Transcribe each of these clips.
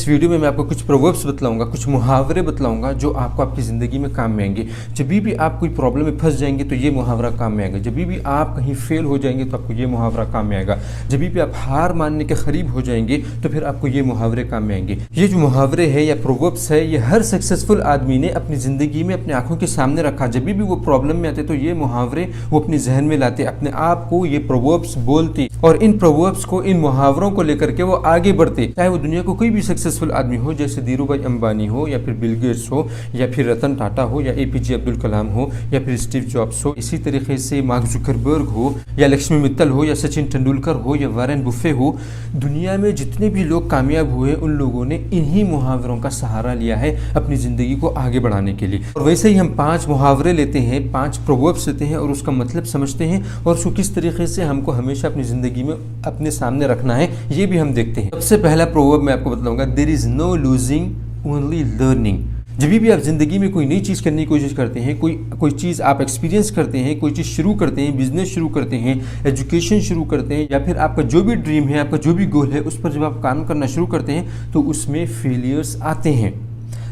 इस वीडियो में मैं आपको कुछ प्रोवर्ब्स बतलाऊंगा, कुछ मुहावरे बतलाऊंगा जो आपको आपकी ज़िंदगी में काम में आएंगे। जब भी आप कोई प्रॉब्लम में फंस जाएंगे तो ये मुहावरा काम में आएगा। जब भी आप कहीं फेल हो जाएंगे तो आपको ये मुहावरा काम में आएगा। जब भी आप हार मानने के करीब हो जाएंगे तो फिर आपको ये मुहावरे काम में आएंगे। ये जो मुहावरे है या प्रोवर्ब्स है, ये हर सक्सेसफुल आदमी ने अपनी ज़िंदगी में अपनी आंखों के सामने रखा। जब भी वो प्रॉब्लम में आते तो ये मुहावरे वो अपने जहन में लाते, अपने आप को ये प्रोवर्ब्स बोलते और इन प्रोवर्ब्स को, इन मुहावरों को लेकर के वो आगे बढ़ते। चाहे वो दुनिया को कोई भी सक्सेसफुल आदमी हो, जैसे धीरूभाई अंबानी हो या फिर बिल गेट्स हो या फिर रतन टाटा हो या एपीजे अब्दुल कलाम हो या फिर स्टीव जॉब्स हो, इसी तरीके से मार्क जुकरबर्ग हो या लक्ष्मी मित्तल हो या सचिन तेंदुलकर हो या वारेन बुफे हो। दुनिया में जितने भी लोग कामयाब हुए उन लोगों ने इन्हीं मुहावरों का सहारा लिया है अपनी ज़िंदगी को आगे बढ़ाने के लिए। और वैसे ही हम 5 मुहावरे लेते हैं, 5 प्रोवर्ब्स लेते हैं और उसका मतलब समझते हैं और उसको किस तरीके से हमको हमेशा अपनी ज़िंदगी में अपने सामने रखना है ये भी हम देखते हैं। सबसे पहला प्रोवर्ब मैं आपको बताऊंगा, there is no losing only learning. जब भी आप ज़िंदगी में कोई नई चीज़ करने की कोशिश करते हैं, कोई चीज़ आप एक्सपीरियंस करते हैं, कोई चीज़ शुरू करते हैं, बिजनेस शुरू करते हैं, एजुकेशन शुरू करते हैं या फिर आपका जो भी ड्रीम है, आपका जो भी गोल है, उस पर जब आप काम करना शुरू करते हैं तो उसमें फेलियर्स आते हैं।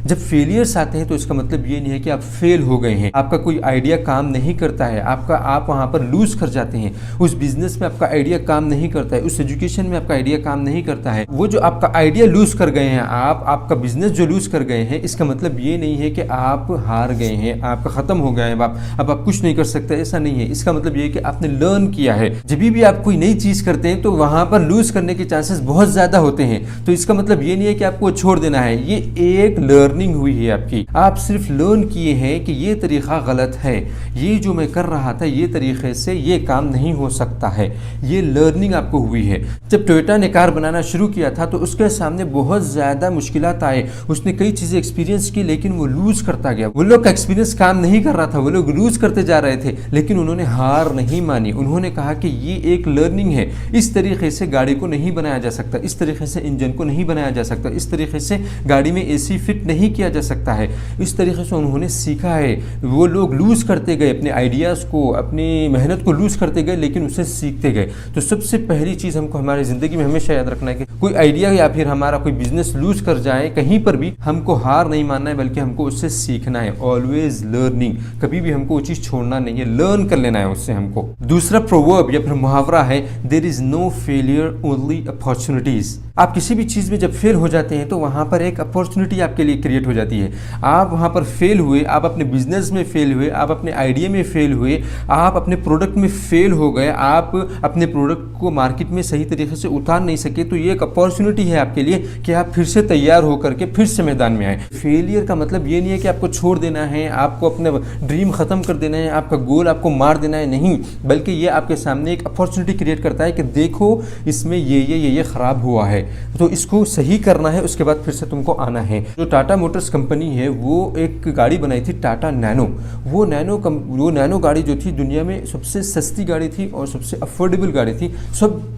जब फेलियर्स आते हैं तो इसका मतलब ये नहीं है कि आप फेल हो गए हैं, आपका कोई आइडिया काम नहीं करता है, आप वहाँ पर लूज कर जाते हैं, उस बिजनेस में आपका आइडिया काम नहीं करता है, उस एजुकेशन में आपका आइडिया काम नहीं करता है। वो जो आपका आइडिया लूज कर गए हैं, आपका बिजनेस जो लूज कर गए हैं, इसका मतलब ये नहीं है कि आप हार गए हैं, आपका ख़त्म हो गया है, अब आप कुछ नहीं कर सकते, ऐसा नहीं है। इसका मतलब ये है कि आपने लर्न किया है। जब भी आप कोई नई चीज़ करते हैं तो वहाँ पर लूज करने के चांसेस बहुत ज़्यादा होते हैं, तो इसका मतलब ये नहीं है कि आपको छोड़ देना है। ये एक लर्निंग हुई है आपकी, आप सिर्फ लर्न किए हैं कि ये तरीका गलत है, ये जो मैं कर रहा था ये तरीके से ये काम नहीं हो सकता है, ये लर्निंग आपको हुई है। जब टोयोटा ने कार बनाना शुरू किया था तो उसके सामने बहुत ज़्यादा मुश्किलात आए, उसने कई चीज़ें एक्सपीरियंस की लेकिन वो लूज करता गया। वो लोग का एक्सपीरियंस काम नहीं कर रहा था, वो लोग लूज करते जा रहे थे, लेकिन उन्होंने हार नहीं मानी। उन्होंने कहा कि ये एक लर्निंग है, इस तरीके से गाड़ी को नहीं बनाया जा सकता, इस तरीके से इंजन को नहीं बनाया जा सकता, इस तरीके से गाड़ी में एसी फिट नहीं किया जा सकता है। इस तरीके से उन्होंने सीखा है। वो लोग लूज करते गए, अपने आइडियाज़ को, अपनी मेहनत को लूज करते गए, लेकिन उससे सीखते गए। तो सबसे पहली चीज़ हमको हमारी ज़िंदगी में हमेशा याद रखना है कि कोई आइडिया या फिर हमारा कोई बिजनेस लूज कर जाए कहीं पर भी, हमको हार नहीं मानना है, बल्कि हमको उससे सीखना है। ऑलवेज लर्निंग, कभी भी हमको वो चीज़ छोड़ना नहीं है, लर्न कर लेना है उससे हमको। दूसरा प्रोवर्ब या फिर मुहावरा है, there is no failure only opportunities. आप किसी भी चीज़ में जब फेल हो जाते हैं तो वहाँ पर एक अपॉर्चुनिटी आपके लिए क्रिएट हो जाती है। आप वहाँ पर फेल हुए, आप अपने बिजनेस में फेल हुए, आप अपने आइडिया में फेल हुए, आप अपने प्रोडक्ट में फेल हो गए, आप अपने प्रोडक्ट को मार्केट में सही तरीके से उतार नहीं सके, तो ये एक अपॉर्चुनिटी है आपके लिए कि आप फिर से तैयार होकर के फिर से मैदान में आए। फेलियर का मतलब ये नहीं है कि आपको छोड़ देना है, आपको अपने ड्रीम ख़त्म कर देना है, आपका गोल आपको मार देना है, नहीं, बल्कि ये आपके सामने एक अपॉर्चुनिटी क्रिएट करता है कि देखो इसमें ये ख़राब हुआ है तो इसको सही करना है, उसके बाद फिर से तुमको आना है। जो टाटा मोटर्स कंपनी है वो एक गाड़ी बनाई थी, टाटा नैनो। वो नैनो गाड़ी जो थी दुनिया में सबसे सस्ती गाड़ी थी और सबसे अफोर्डेबल गाड़ी थी,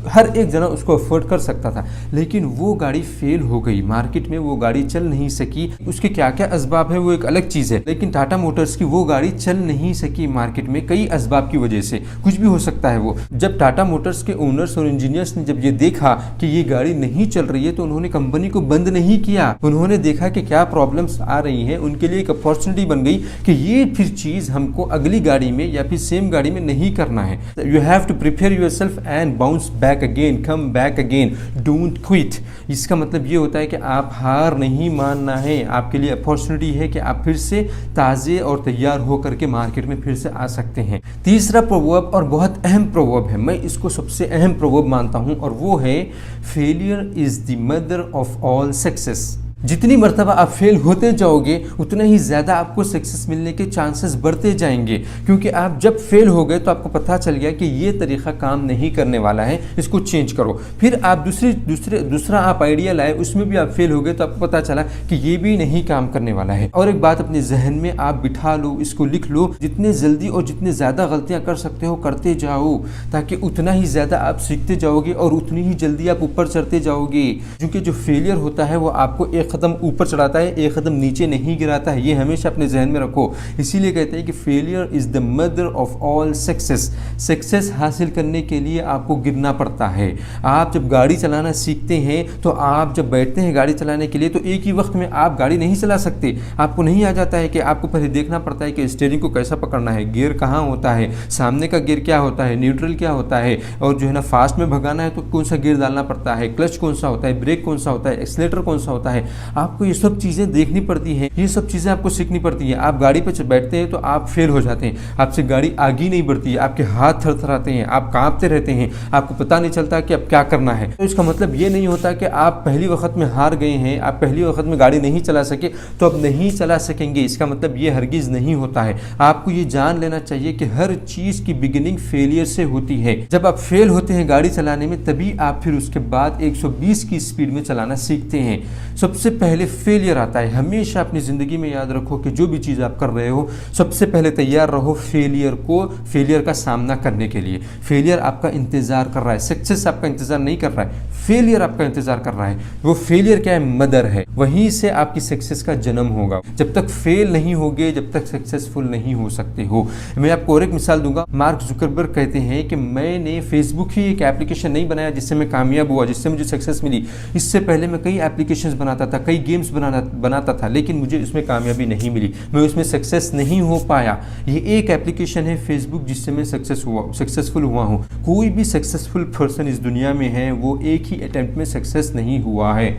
हर एक जना उसको अफोर्ड कर सकता था। लेकिन वो गाड़ी फेल हो गई, मार्केट में वो गाड़ी चल नहीं सकी। उसके क्या क्या असबाब है वो एक अलग चीज़ है, लेकिन टाटा मोटर्स की वो गाड़ी चल नहीं सकी मार्केट में कई असबाब की वजह से, कुछ भी हो सकता है वो। जब टाटा मोटर्स के ओनर्स और इंजीनियर्स ने जब ये देखा कि ये गाड़ी नहीं चल रही है तो उन्होंने कंपनी को बंद नहीं किया। उन्होंने देखा कि क्या प्रॉब्लम्स आ रही हैं, उनके लिए एक अपॉर्चुनिटी बन गई कि ये फिर चीज़ हमको अगली गाड़ी में या फिर सेम गाड़ी में नहीं करना है। You have to prepare yourself and bounce back again, come back again, don't quit. इसका मतलब ये होता है कि आप हार नहीं मानना है, आपके लिए अपॉर्चुनिटी है कि आप फिर से ताज़े और तैयार होकर के मार्केट में फिर से आ सकते हैं। तीसरा प्रोवर्ब और बहुत अहम प्रोवर्ब है, मैं इसको सबसे अहम प्रोवर्ब मानता हूँ, और वो है failure is the mother of all success. जितनी मर्तबा आप फेल होते जाओगे उतना ही ज़्यादा आपको सक्सेस मिलने के चांसेस बढ़ते जाएंगे, क्योंकि आप जब फेल हो गए तो आपको पता चल गया कि ये तरीका काम नहीं करने वाला है, इसको चेंज करो। फिर आप दूसरा आप आइडिया लाए, उसमें भी आप फेल हो गए तो आपको पता चला कि ये भी नहीं काम करने वाला है। और एक बात अपने जहन में आप बिठा लो, इसको लिख लो, जितने जल्दी और जितने ज़्यादा गलतियाँ कर सकते हो करते जाओ, ताकि उतना ही ज़्यादा आप सीखते जाओगे और उतनी ही जल्दी आप ऊपर चढ़ते जाओगे। क्योंकि जो फेलियर होता है वो आपको एक कदम ऊपर चढ़ाता है, एक कदम नीचे नहीं गिराता है। ये हमेशा अपने जहन में रखो। इसीलिए कहते हैं कि failure is the mother of all success. Success हासिल करने के लिए आपको गिरना पड़ता है। आप जब गाड़ी चलाना सीखते हैं तो आप जब बैठते हैं गाड़ी चलाने के लिए तो एक ही वक्त में आप गाड़ी नहीं चला सकते। आपको नहीं आ जाता है कि आपको पहले देखना पड़ता है कि स्टीयरिंग को कैसा पकड़ना है, गियर कहाँ होता है, सामने का गियर क्या होता है, न्यूट्रल क्या होता है, और जो है ना फास्ट में भगाना है तो कौन सा गियर डालना पड़ता है, क्लच कौन सा होता है, ब्रेक कौन सा होता है, एक्सीलेटर कौन सा होता है। आपको ये सब चीज़ें देखनी पड़ती हैं, ये सब चीज़ें आपको सीखनी पड़ती हैं। आप गाड़ी पर बैठते हैं तो आप फेल हो जाते हैं, आपसे गाड़ी आगे नहीं बढ़ती है, आपके हाथ थरथराते हैं, आप कांपते रहते हैं, आपको पता नहीं चलता कि अब क्या करना है। तो इसका मतलब ये नहीं होता कि आप पहली वक्त में हार गए हैं, आप पहली वक्त में गाड़ी नहीं चला सके तो अब नहीं चला सकेंगे। इसका मतलब ये हरगिज़ नहीं होता है। आपको ये जान लेना चाहिए कि हर चीज़ की बिगिनिंग फेलियर से होती है। जब आप फेल होते हैं गाड़ी चलाने में तभी आप फिर उसके बाद 120 की स्पीड में चलाना सीखते हैं। सबसे पहले फेलियर आता है। हमेशा अपनी ज़िंदगी में याद रखो कि जो भी चीज़ आप कर रहे हो सबसे पहले तैयार रहो फेलियर का सामना करने के लिए। फेलियर आपका इंतज़ार कर रहा है, सक्सेस आपका इंतज़ार नहीं कर रहा है, फेलियर आपका इंतज़ार कर रहा है। वो फेलियर क्या है? मदर है, वहीं से आपकी सक्सेस का जन्म होगा। जब तक फेल नहीं होगे जब तक सक्सेसफुल नहीं हो सकते हो। मैं आपको और एक मिसाल दूंगा। मार्क जुकरबर्ग कहते हैं कि मैंने फेसबुक ही एक एप्लीकेशन नहीं बनाया जिससे मैं कामयाब हुआ, जिससे मुझे सक्सेस मिली। इससे पहले मैं कई एप्लीकेशंस बनाता था, कई गेम्स बनाता था, लेकिन मुझे उसमें कामयाबी नहीं मिली, मैं उसमें सक्सेस नहीं हो पाया। ये एक एप्लीकेशन है फेसबुक जिससे मैं सक्सेसफुल हुआ हूँ। कोई भी सक्सेसफुल पर्सन इस दुनिया में है वो एक ही अटेम्प्ट में सक्सेस नहीं हुआ है।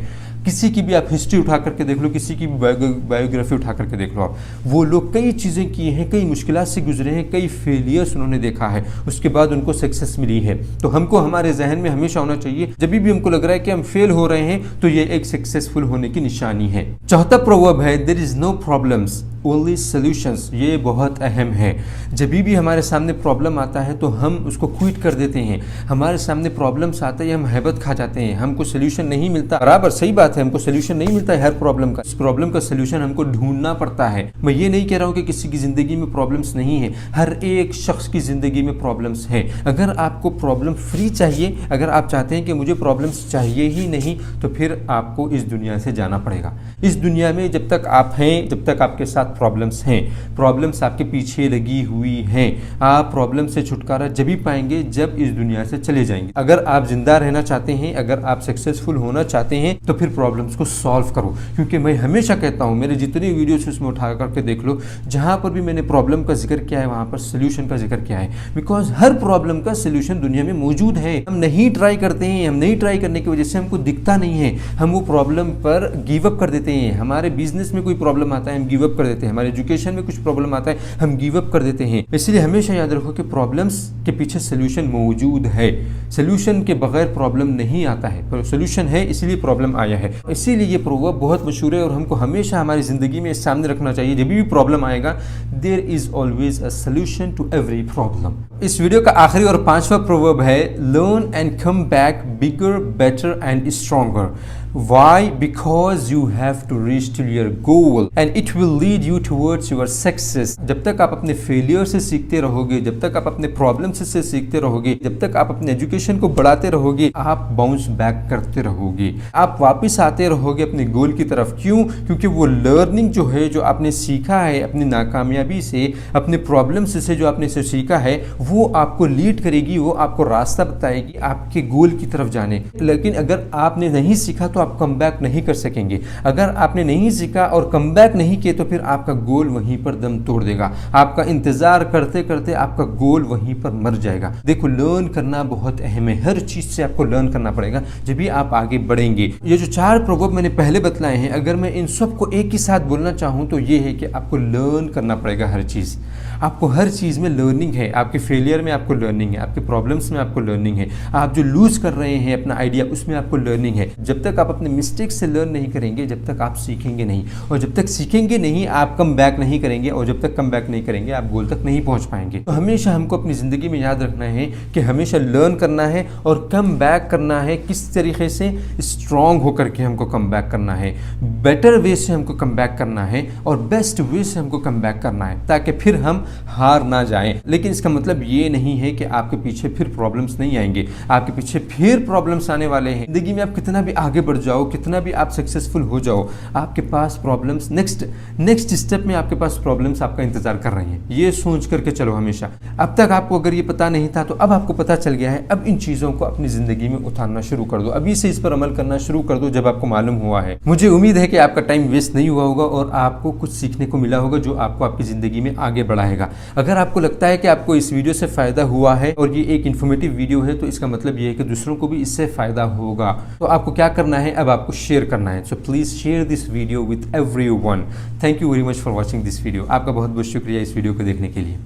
किसी की भी आप हिस्ट्री उठा करके देख लो, किसी की भी बायोग्राफी उठा करके देख लो आप, वो लोग कई चीज़ें किए हैं, कई मुश्किलात से गुजरे हैं, कई फेलियर्स उन्होंने देखा है, उसके बाद उनको सक्सेस मिली है। तो हमको हमारे जहन में हमेशा होना चाहिए जब भी हमको लग रहा है कि हम फेल हो रहे हैं तो ये एक सक्सेसफुल होने की निशानी है। चौथा प्रोवर्ब है there is no problems only solutions. ये बहुत अहम है। जब भी हमारे सामने प्रॉब्लम आता है तो हम उसको क्विट कर देते हैं। हमारे सामने प्रॉब्लम्स आते हैं हम हैबत खा जाते हैं, हमको सोल्यूशन नहीं मिलता। बराबर सही बात है, हमको सोल्यूशन नहीं मिलता है हर प्रॉब्लम का। इस प्रॉब्लम का सोल्यूशन हमको ढूंढना पड़ता है। मैं ये नहीं कह रहा हूँ कि किसी की ज़िंदगी में प्रॉब्लम्स नहीं है, हर एक शख्स की ज़िंदगी में प्रॉब्लम्स है। अगर आपको प्रॉब्लम फ्री चाहिए, अगर आप चाहते हैं कि मुझे प्रॉब्लम्स चाहिए ही नहीं, तो फिर आपको इस दुनिया से जाना पड़ेगा। इस दुनिया में जब तक आप हैं, जब तक आपके साथ प्रॉब्लम्स हैं, प्रॉब्लम्स आपके पीछे लगी हुई हैं, आप प्रॉब्लम से छुटकारा जब ही पाएंगे जब इस दुनिया से चले जाएंगे। अगर आप जिंदा रहना चाहते हैं, अगर आप सक्सेसफुल होना चाहते हैं तो फिर प्रॉब्लम्स को सॉल्व करो। क्योंकि मैं हमेशा कहता हूं, मेरे जितने वीडियोस उसमें उठा करके देख लो, जहां पर भी मैंने प्रॉब्लम का जिक्र किया है वहां पर सोल्यूशन का जिक्र किया है। बिकॉज हर प्रॉब्लम का सोल्यूशन दुनिया में मौजूद है। हम नहीं ट्राई करते हैं, हम नहीं ट्राई करने की वजह से हमको दिखता नहीं है, हम वो प्रॉब्लम पर गिव अप कर देते हैं। हमारे बिजनेस में कोई प्रॉब्लम आता है हम गिव अप कर देते हैं, हमारे एजुकेशन में कुछ प्रॉब्लम आता है हम गिव अप कर देते हैं। इसलिए हमेशा याद रखो कि प्रॉब्लम्स के पीछे सोल्यूशन मौजूद है। सोल्यूशन के बगैर प्रॉब्लम नहीं आता है, पर सोल्यूशन है इसलिए प्रॉब्लम आया है। इसीलिए ये प्रोवर्ब बहुत मशहूर है और हमको हमेशा हमारी ज़िंदगी में सामने रखना चाहिए। जब भी प्रॉब्लम आएगा, there is always a solution to every problem. इस वीडियो का आखिरी और पांचवा प्रोवर्ब है learn and come back bigger, better and stronger. Why? Because you have to reach to your goal and it will lead you towards your success. जब तक आप अपने फेलियर से सीखते रहोगे, जब तक आप अपने प्रॉब्लम से सीखते रहोगे, जब तक आप अपने एजुकेशन को बढ़ाते रहोगे, आप बाउंस बैक करते रहोगे, आप वापस आते रहोगे अपने गोल की तरफ। क्यों? क्योंकि वो लर्निंग जो है, जो आपने सीखा है अपनी नाकामयाबी से, अपने प्रॉब्लम से जो आपने सीखा है, वो आपको लीड करेगी, वो आपको रास्ता बताएगी आपके गोल की तरफ जाने। लेकिन अगर आपने नहीं सीखा तो आप कम बैक नहीं कर सकेंगे। अगर आपने नहीं सीखा और कम बैक नहीं किए तो फिर आपका गोल वहीं पर दम तोड़ देगा। आपका इंतजार करते करते आपका गोल वहीं पर मर जाएगा। देखो, लर्न करना बहुत अहम है। हर चीज से आपको लर्न करना पड़ेगा जब भी आप आगे बढ़ेंगे। ये जो 4 प्रोवर्ब मैंने पहले बतलाए हैं, अगर मैं इन सबको एक ही साथ बोलना चाहूँ तो ये है कि आपको लर्न करना पड़ेगा हर चीज़। आपको हर चीज़ में लर्निंग है। आपके फेलियर में आपको लर्निंग है, आपके प्रॉब्लम्स में आपको लर्निंग है, आप जो लूज कर रहे हैं अपना आइडिया उसमें आपको लर्निंग है। जब तक आप अपने मिस्टेक से लर्न नहीं करेंगे, जब तक आप सीखेंगे नहीं, और जब तक सीखेंगे नहीं आप कम बैक नहीं करेंगे, और जब तक कम बैक नहीं करेंगे आप गोल तक नहीं पहुंच पाएंगे। तो हमेशा हमको अपनी ज़िंदगी में याद रखना है कि हमेशा लर्न करना है और कम बैक करना है। किस तरीके से? स्ट्रॉन्ग होकर के हमको कम बैक करना है, बेटर वे से हमको कम बैक करना है, और बेस्ट वे से हमको कम बैक करना है, ताकि फिर हम हार ना जाएं। लेकिन इसका मतलब ये नहीं है कि आपके पीछे फिर प्रॉब्लम्स नहीं आएंगे, आपके पीछे फिर प्रॉब्लम्स आने वाले हैं। जिंदगी में आप कितना भी आगे बढ़ बढ़ जाओ, कितना भी आप सक्सेसफुल हो जाओ, आपके पास प्रॉब्लम्स नेक्स्ट स्टेप में आपके पास प्रॉब्लम्स आपका इंतजार कर रही हैं। ये सोच करके चलो हमेशा। अब तक आपको अगर ये पता नहीं था तो अब आपको पता चल गया है। अब इन चीज़ों को अपनी ज़िंदगी में उतारना शुरू कर दो, अभी से इस पर अमल करना शुरू कर दो जब आपको मालूम हुआ है। मुझे उम्मीद है कि आपका टाइम वेस्ट नहीं हुआ होगा और आपको कुछ सीखने को मिला होगा जो आपको आपकी ज़िंदगी में आगे बढ़ाएगा। अगर आपको लगता है कि आपको इस वीडियो से फ़ायदा हुआ है और ये एक इन्फॉर्मेटिव वीडियो है तो इसका मतलब ये है कि दूसरों को भी इससे फ़ायदा होगा। तो आपको क्या करना है, अब आपको शेयर करना है। So please share this video with everyone. Thank you very much for watching this video. आपका बहुत बहुत शुक्रिया इस वीडियो को देखने के लिए।